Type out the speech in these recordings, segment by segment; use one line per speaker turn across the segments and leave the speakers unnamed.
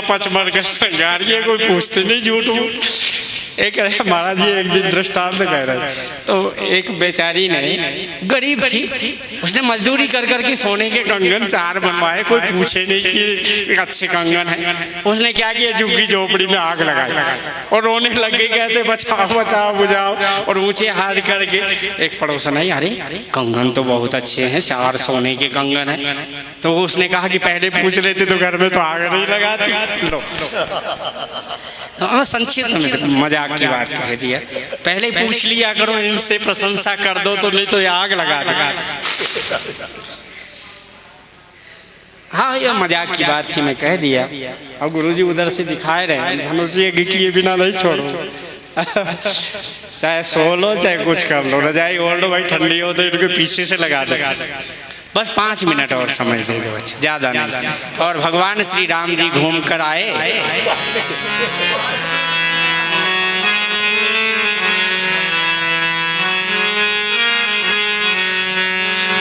पचमर कर संगारिये कोई पूछते नहीं झूठ हूँ। एक महाराज जी एक दिन दृष्टांत कह रहे, तो एक बेचारी ने गरीब थी, उसने मजदूरी कर करके सोने के कंगन 4 बनवाए, कोई पूछे नहीं कि अच्छे कंगन है। उसने क्या किया, झुग्गी झोपड़ी में आग लगाई और रोने लग गई, कहते बचाओ बचाओ बुझाओ, और ऊंचे हाथ करके एक पड़ोसन आई, अरे कंगन तो बहुत अच्छे हैं, 4 सोने के कंगन है। तो उसने कहा कि पहले पूछ लेते तो घर में तो आग नहीं लगाती। लो संक्षिप्त में मजाक की बात कह दिया, पहले पूछ लिया करो, इनसे प्रशंसा कर दो तो नहीं तो ये आग लगा देगा। हाँ ये मजाक की बात थी, मैं कह दिया। और गुरुजी उधर से दिखाए रहे धनुषी किए बिना नहीं छोड़ो चाहे सो लो चाहे कुछ कर लो, रजाई ओढ़ लो भाई, ठंडी हो तो इनके पीछे से लगा दो, बस 5 मिनट और समझ दे दो बच्चे, ज्यादा नहीं। और भगवान श्री राम जी घूम कर आए,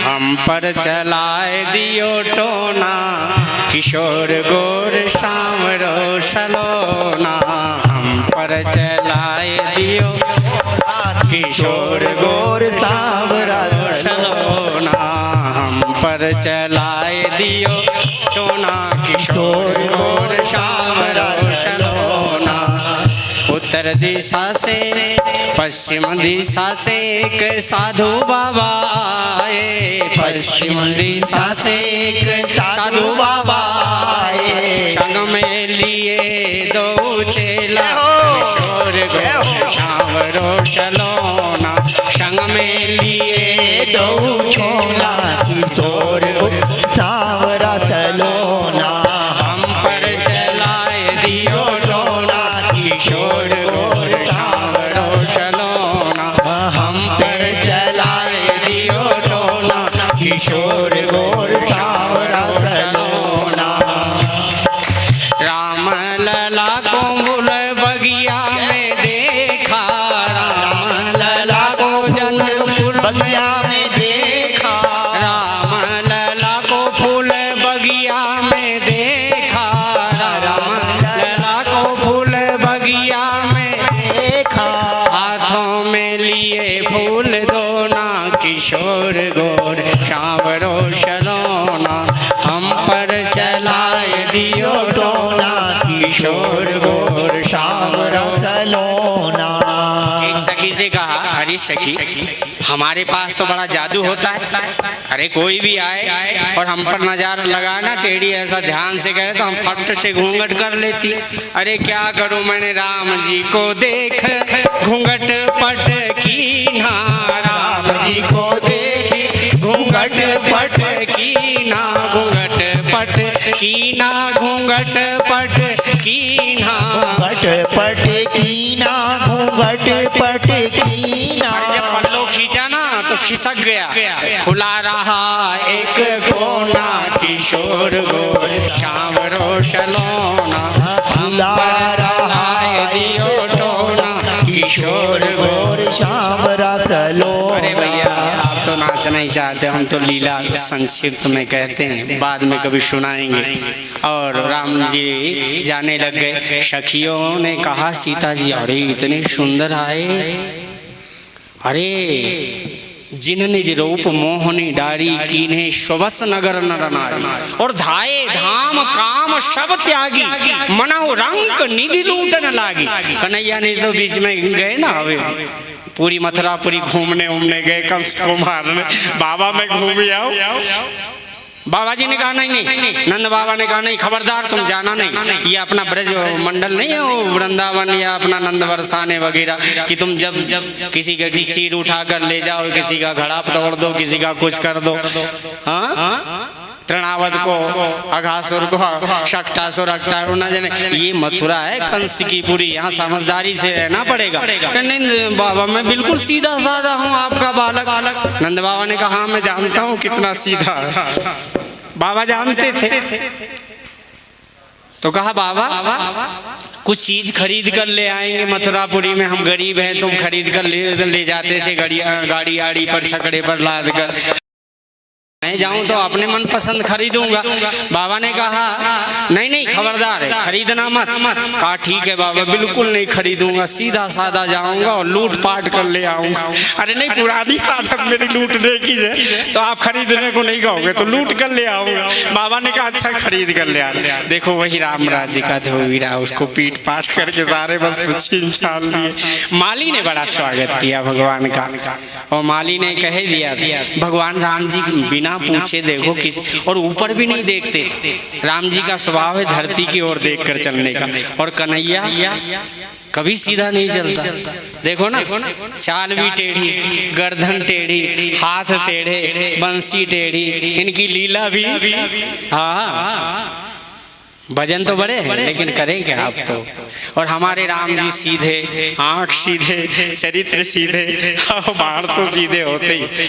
हम पर चलाए दियो टोना, किशोर गोर शाम रो सलोना। हम पर चलाए दियो किशोर गोर शाम रो सलोना। हम पर चलाए दियो टोना, किशोर गोर शाम रो सलोना। उत्तर दिशा से पश्चिम दिशा से एक साधु बाबा आए, पश्चिम दिशा से एक साधु बाबा आए। संग में लिए 2 चेला, किशोर गोर शाम रो सलोना। संग में लिए 2 चेला, किशोर गोर शाम रो सलोना। हम पर चलाए दियो टोना, किशोर गोर शाम रो सलोना। हम पर चलाए दियो टोना, किशोर गोर शाम रो सलोना। राम लला को भूल बगिया में देखा, राम लला को जनकपुर बगिया में देखा। राम लला को फूल बगिया में देखा, राम लला को फूल बगिया में देखा। हाथों में लिए फूल दोना, किशोर गोर शाम रो सलोना। हम पर चलाए दियो टोना, किशोर गोर शाम रो सलोना। एक सखी से कहा, अरे सखी हमारे पास तो बड़ा जादू होता है, अरे कोई भी आए और हम पर नजर लगाना टेढ़ी ऐसा ध्यान से करे तो हम फट से घूंघट कर लेती। अरे क्या करूं मैंने राम जी को देख घूंघट पट की ना, राम जी को देख घूंघट पट की ना, घूंघट पट की ना, घूंघट पट की ना, घूंघट पट की ना, घूंघट पट की ना। जब पल्लो खींचा ना तो खिसक गया, खुला रहा एक कोना, किशोर गोर शाम रो सलोना। खुला रहा दियो टोना, किशोर गोर शाम रो सलोना। अरे भैया आप तो नाच नहीं चाहते, हम तो लीला संक्षिप्त में कहते हैं, बाद में कभी सुनाएंगे। और राम जी जाने लग गए। सखियों ने कहा सीता जी अरे इतने सुंदर आए, अरे जिन निज रूप मोहनी डारी कीन्हे स्वस नगर नर नारी। और धाये धाम काम सब त्यागी, मनो रंक निधि लूटन लागी। कन्हैया ने तो बीच में गए ना, हवे पूरी मथुरापुरी घूमने गए, कंस को मारने। बाबा मैं घूम आओ। बाबा जी ने कहा नहीं नहीं, नंद बाबा ने कहा नहीं खबरदार तुम जाना नहीं, ये अपना ब्रज मंडल नहीं है वो वृंदावन या अपना नंद बरसाने वगैरह, कि तुम जब किसी का चीर उठा कर ले जाओ, किसी का घड़ा तोड़ दो, किसी का कुछ कर दो। हाँ तृणावत को, अघासुर को, शक्टासुर अक्टासुर न जाने, ये मथुरा है कंस की पूरी, यहाँ समझदारी से रहना पड़ेगा। नहीं बाबा मैं बिल्कुल सीधा साधा हूँ आपका बालक। नंद बाबा ने कहा मैं जानता हूँ कितना सीधा है, बाबा जानते थे। तो कहा बाबा कुछ चीज खरीद कर ले आएंगे मथुरापुरी में, हम गरीब हैं, तुम खरीद कर ले जाते थे गाड़ी आड़ी पर छकड़े पर लाद कर। मैं जाऊं तो अपने मन पसंद खरीदूंगा। बाबा ने कहा नहीं नहीं खबरदार है, खरीदना मत। कहा ठीक है बाबा, बिल्कुल नहीं खरीदूंगा, सीधा साधा जाऊंगा और लूट पाट कर ले आऊंगा। अरे नहीं, पुरानी आदत मेरी लूटने की है, तो आप खरीदने को नहीं कहोगे तो लूट कर ले आऊंगा। बाबा ने कहा अच्छा खरीद कर ले आ। देखो वही रामराज जी का धोबीरा, उसको पीट पाट करके सारे वस्त्र छीन छान लिए। माली ने बड़ा स्वागत किया भगवान का, और माली ने कह दिया भगवान राम जी बिना पूछे देखो किसी और ऊपर भी नहीं देखते थे। राम जी का स्वभाव है धरती की ओर देखकर चलने का, और कन्हैया कभी सीधा नहीं चलता। देखो ना, चाल भी टेढ़ी, गर्दन टेढ़ी, हाथ टेढ़े, बंसी टेढ़ी, इनकी लीला भी। हाँ भजन तो बड़े हैं लेकिन करें क्या आप तो। और हमारे राम जी सीधे, आंख सीधे, चरित्र सीधे, बाण तो सीधे होते ही।